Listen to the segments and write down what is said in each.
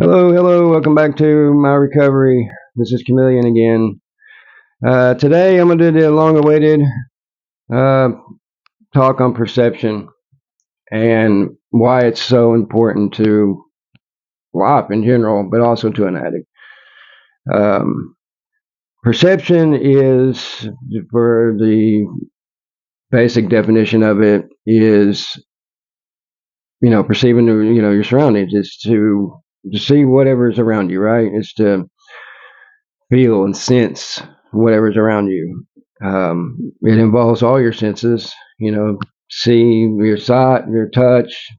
Hello, welcome back to my recovery. This is Chameleon again. Today I'm going to do the long awaited uh, talk on perception and why it's so important to life in general, but also to an addict. Um, Perception is, for the basic definition of it, is perceiving your surroundings. It's to see whatever's around you, right? It's to feel and sense whatever's around you. It involves all your senses, see your sight, your touch,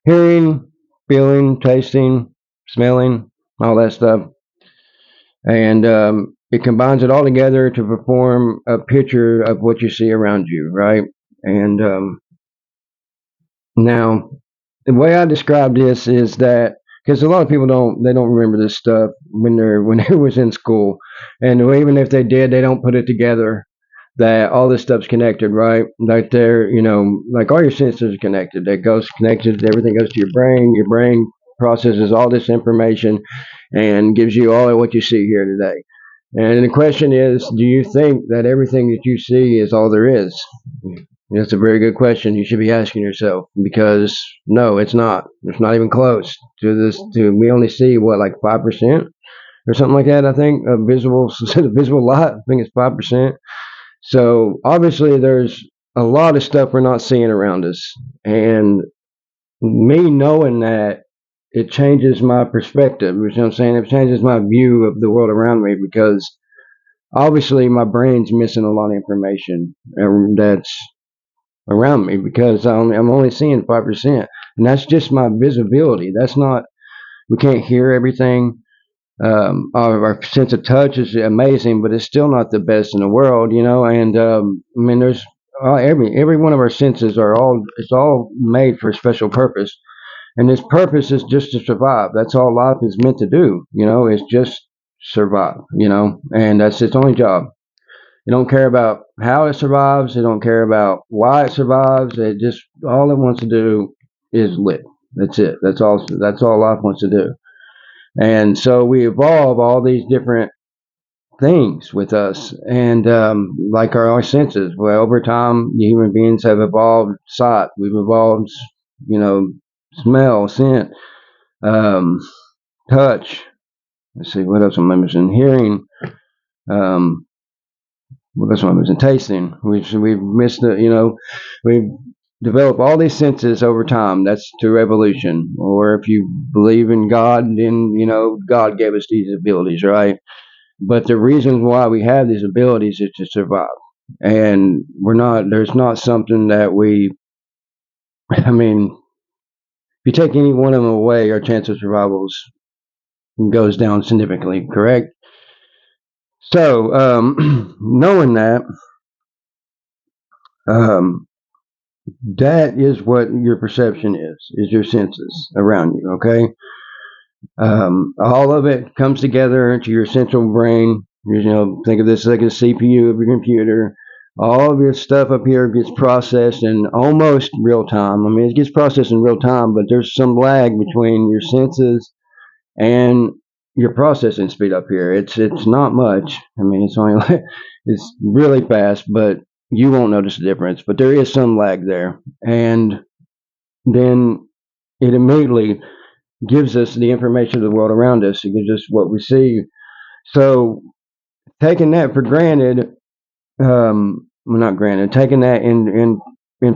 hearing, feeling, tasting, smelling, all that stuff. And it combines it all together to perform a picture of what you see around you, right? And now, the way I describe this is that because a lot of people don't remember this stuff when they was in school, and even if they did, they don't put it together that all this stuff's connected, right? Like like all your senses are connected. That goes connected. Everything goes to your brain. Your brain processes all this information and gives you all of what you see here today. And the question is, do you think that everything that you see is all there is? That's a very good question. You should be asking yourself because no, it's not. It's not even close to this. We only see what, like 5% or something like that. I think of visible light. I think it's 5%. So obviously, there's a lot of stuff we're not seeing around us, and me knowing that, it changes my perspective. You know what I'm saying? It changes my view of the world around me because obviously my brain's missing a lot of information that's around me because I'm only seeing 5%, and that's just my visibility. That's not. We can't hear everything. Our sense of touch is amazing, but it's still not the best in the world, And I mean, there's every one of our senses are all it's all made for a special purpose, and this purpose is just to survive. That's all life is meant to do, It's just survive, and that's its only job. It don't care about how it survives. It don't care about why it survives. It just all it wants to do is live. That's it. That's all. That's all life wants to do. And so we evolve all these different things with us, and like our senses. Well, over time, human beings have evolved sight. We've evolved, you know, smell, scent, um, touch. Let's see, what else am I missing? Hearing. Um, what else am I missing? Tasting. We've missed the, we've developed all these senses over time. That's through evolution. Or if you believe in God, then God gave us these abilities, right? But the reason why we have these abilities is to survive. And there's not something that I mean, if you take any one of them away, our chance of survival goes down significantly, correct? So, knowing that, um, that is what your perception is your senses around you, okay? All of it comes together into your central brain. Think of this like a CPU of your computer. All of your stuff up here gets processed in almost real time. I mean, it gets processed in real time, but there's some lag between your senses and your processing speed up here. It's not much. I mean, it's only like, it's really fast, but you won't notice the difference. But there is some lag there, and then it immediately gives us the information of the world around us. It gives us what we see. So taking that for granted, well, not granted, taking that in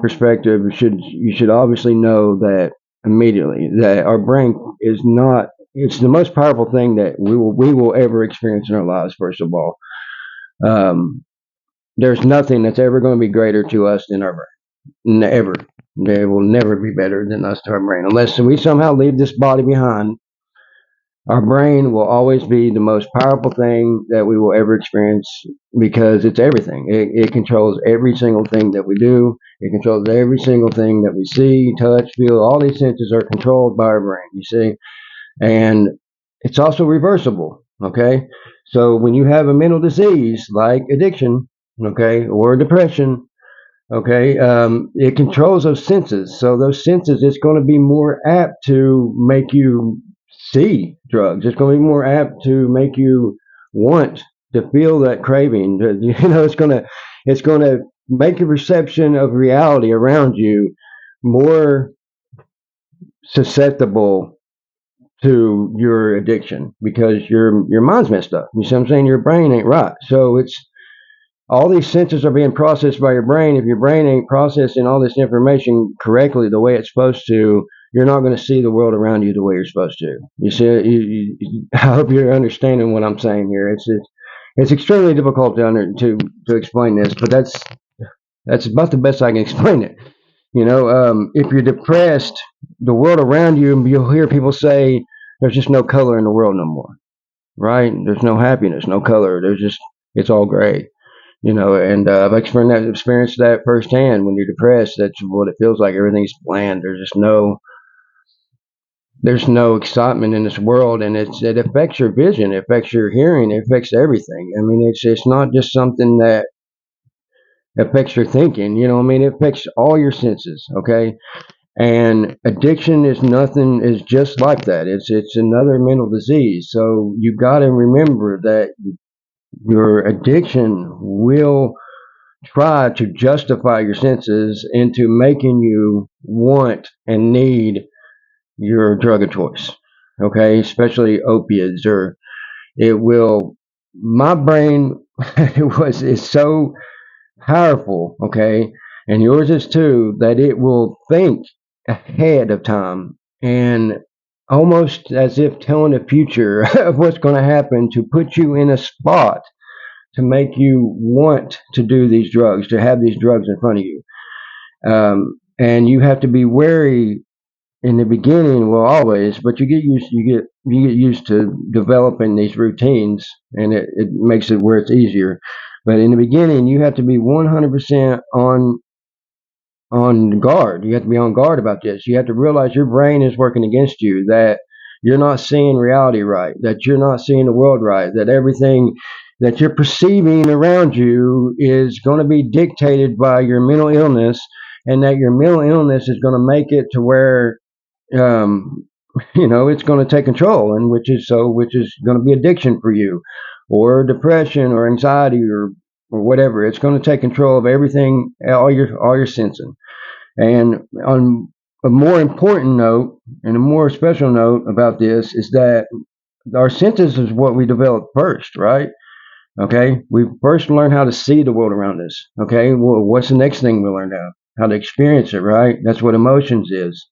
perspective, you should obviously know that immediately that our brain is not. It's the most powerful thing that we will ever experience in our lives. First of all, um, there's nothing that's ever going to be greater to us than our brain. Never. They will never be better than us to our brain unless we somehow leave this body behind. Our brain will always be the most powerful thing that we will ever experience because it's everything. It controls every single thing that we do. It controls every single thing that we see, touch, feel. All these senses are controlled by our brain, you see. And it's also reversible, okay? So when you have a mental disease like addiction, okay, or depression, okay, it controls those senses. So those senses, it's going to be more apt to make you see drugs. It's going to be more apt to make you want to feel that craving. It's going to make your perception of reality around you more susceptible to your addiction because your mind's messed up. You see what I'm saying? Your brain ain't right. So it's all these senses are being processed by your brain. If your brain ain't processing all this information correctly the way it's supposed to, you're not going to see the world around you the way you're supposed to. You see, I hope you're understanding what I'm saying here. It's extremely difficult to explain this, but that's about the best I can explain it. If you're depressed, the world around you, you'll hear people say, "There's just no color in the world no more." Right? There's no happiness, no color. It's all gray. And I've experienced that firsthand. When you're depressed, that's what it feels like. Everything's bland. There's no excitement in this world, and it affects your vision, it affects your hearing, it affects everything. I mean, it's not just something that affects your thinking. I mean, it affects all your senses. Okay, and addiction is just like that. It's another mental disease. So you got to remember that your addiction will try to justify your senses into making you want and need your drug of choice. Okay, especially opiates, or it will. My brain is so powerful. Okay, and yours is too. That it will think ahead of time and almost as if telling the future of what's going to happen to put you in a spot to make you want to do these drugs, to have these drugs in front of you. And you have to be wary in the beginning, well, always, but you get used to developing these routines, and it makes it where it's easier. But in the beginning, you have to be 100% on guard. You have to be on guard about this. You have to realize your brain is working against you, that you're not seeing reality right, that you're not seeing the world right, that everything that you're perceiving around you is going to be dictated by your mental illness, and that your mental illness is going to make it to where um, it's going to take control, and which is going to be addiction for you, or depression, or anxiety, or whatever. It's going to take control of everything, all your sensing. And on a more important note, and a more special note about this, is that our senses is what we develop first, right? Okay, we first learn how to see the world around us. Okay, well, what's the next thing we learn how to experience it, right? That's what emotions is.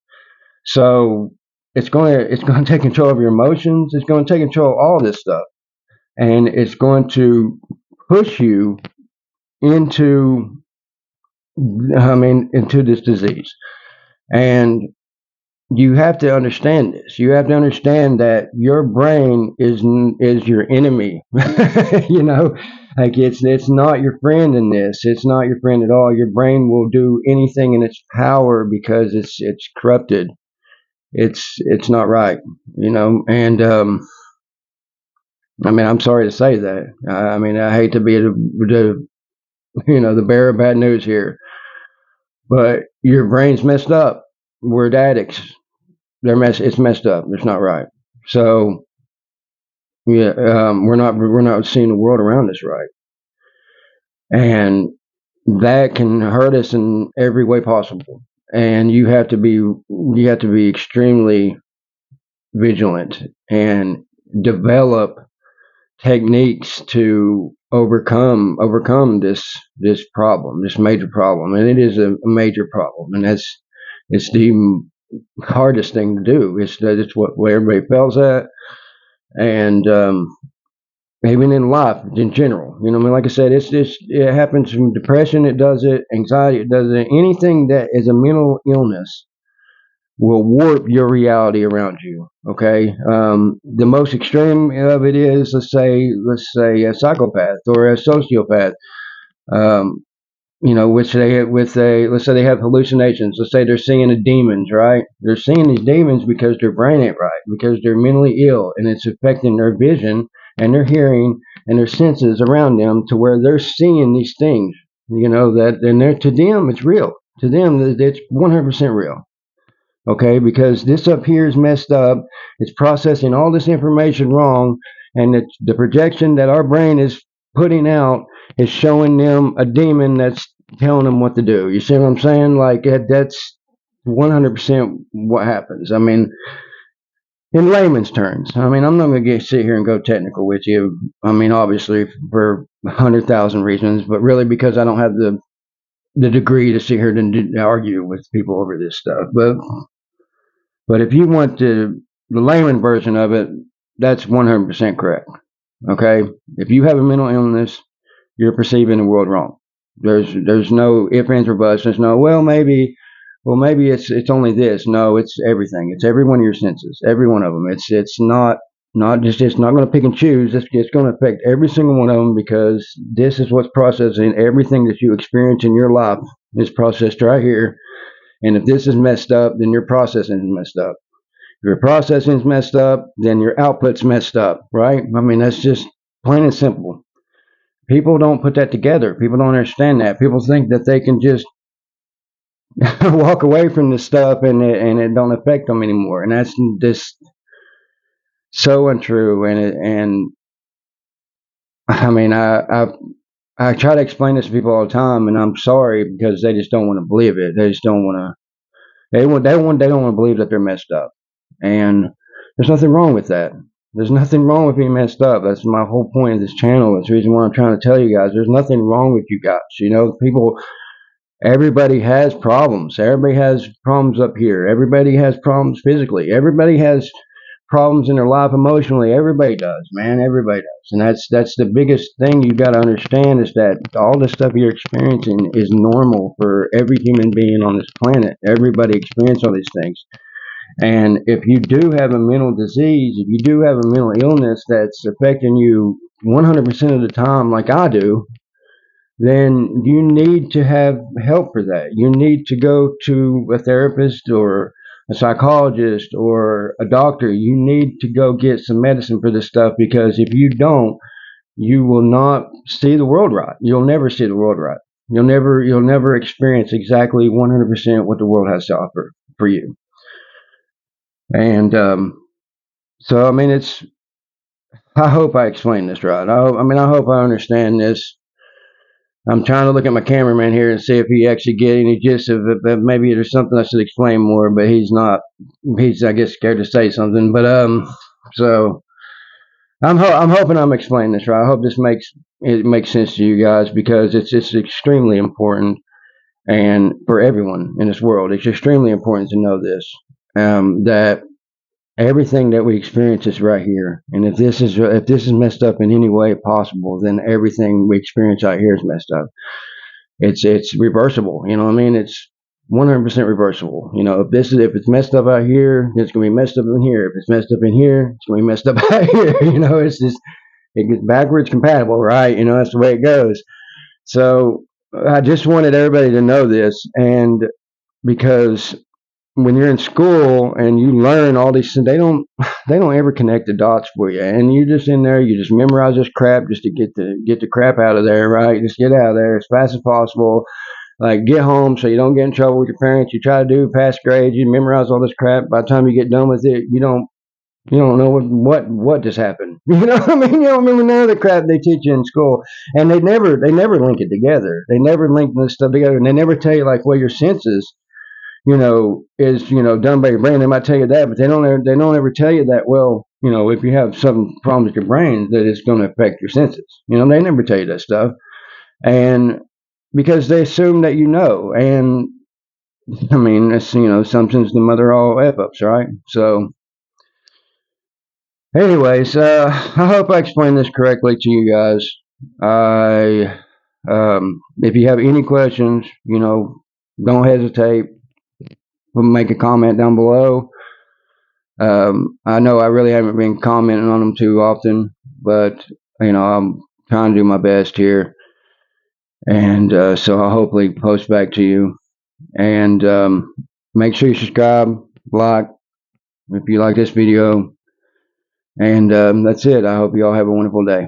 So it's gonna take control of your emotions. It's gonna take control of all this stuff, and it's going to push you into, into this disease. And you have to understand this. You have to understand that your brain is your enemy. Like it's not your friend in this. It's not your friend at all. Your brain will do anything in its power because it's corrupted. It's not right. And I'm sorry to say that. I hate to be the bearer of bad news here, but your brain's messed up. We're addicts. It's messed up. It's not right. So yeah, we're not seeing the world around us right, and that can hurt us in every way possible. And you have to be extremely vigilant and develop techniques to overcome this problem, this major problem, and it is a major problem, and it's the hardest thing to do. It's what everybody fails at, and even in life in general. Like I said, it happens from depression. It does it, anxiety. It does it. Anything that is a mental illness will warp your reality around you. Okay, the most extreme of it is, let's say a psychopath or a sociopath. Um, which let's say they have hallucinations. Let's say they're seeing the demons, right? They're seeing these demons because their brain ain't right, because they're mentally ill, and it's affecting their vision and their hearing and their senses around them to where they're seeing these things. To them it's real. To them, it's 100% real. okay? Because this up here is messed up. It's processing all this information wrong, and the projection that our brain is putting out is showing them a demon that's telling them what to do. You see what I'm saying? Like that's 100% what happens. I mean, in layman's terms, I mean, I'm not going to sit here and go technical with you. I mean, obviously for 100,000 reasons, but really because I don't have the degree to sit here and argue with people over this stuff. But if you want the layman version of it, that's 100% correct. Okay, if you have a mental illness, you're perceiving the world wrong. There's no ifs, ands, or buts. There's no maybe it's only this. No, it's everything. It's every one of your senses, every one of them. It's not just it's not going to pick and choose. It's going to affect every single one of them because this is what's processing everything that you experience in your life is processed right here. And if this is messed up, then your processing is messed up. If your processing is messed up, then your output's messed up, right? I mean, that's just plain and simple. People don't put that together. People don't understand that. People think that they can just walk away from this stuff and it don't affect them anymore. And that's just so untrue. And I mean, I try to explain this to people all the time, and I'm sorry because they just don't want to believe it. They just don't want to. They don't want to believe that they're messed up. And there's nothing wrong with that. There's nothing wrong with being messed up. That's my whole point of this channel. That's the reason why I'm trying to tell you guys. There's nothing wrong with you guys. You know, everybody has problems. Everybody has problems up here. Everybody has problems physically. Everybody has problems in their life emotionally. Everybody does, man. Everybody does. And that's the biggest thing you got to understand is that all the stuff you're experiencing is normal for every human being on this planet. Everybody experiences all these things. And if you do have a mental disease, if you do have a mental illness that's affecting you 100% of the time, like I do, then you need to have help for that. You need to go to a therapist or a psychologist or a doctor. You need to go get some medicine for this stuff because if you don't, you will not see the world right. You'll never see the world right. You'll never experience exactly 100% what the world has to offer for you. And so, I mean, I hope I explained this right. I hope I understand this. I'm trying to look at my cameraman here and see if he actually get any gist of it. But maybe there's something I should explain more. But he's not. He's, I guess, scared to say something. But so I'm hoping I'm explaining this right. I hope this makes sense to you guys because it's extremely important and for everyone in this world. It's extremely important to know this. That everything that we experience is right here, and if this is messed up in any way possible, then everything we experience out here is messed up. It's reversible. You know what I mean? It's 100% reversible. You know, if it's messed up out here, it's gonna be messed up in here. If it's messed up in here, it's gonna be messed up out here. You know, it gets backwards compatible, right? You know, that's the way it goes. So I just wanted everybody to know this, and because when you're in school and you learn all these things, they don't ever connect the dots for you, and you're just in there. You just memorize this crap just to get the crap out of there, right? Just get out of there as fast as possible. Like get home so you don't get in trouble with your parents. You try to do pass grades. You memorize all this crap. By the time you get done with it, you don't know what just happened. You know what I mean? You don't remember none of the crap they teach you in school, and they never link it together. They never link this stuff together, and they never tell you like what your senses is, done by your brain. They might tell you that, but they don't ever tell you that, well, if you have some problems with your brain, that it's going to affect your senses. They never tell you that stuff. And because they assume that and I mean, it's, assumption's the mother of all F-ups, right? So, anyways, I hope I explained this correctly to you guys. If you have any questions, don't hesitate. Make a comment down below. I know I really haven't been commenting on them too often, but I'm trying to do my best here, and so I'll hopefully post back to you. And make sure you subscribe, like if you like this video, and that's it. I hope you all have a wonderful day.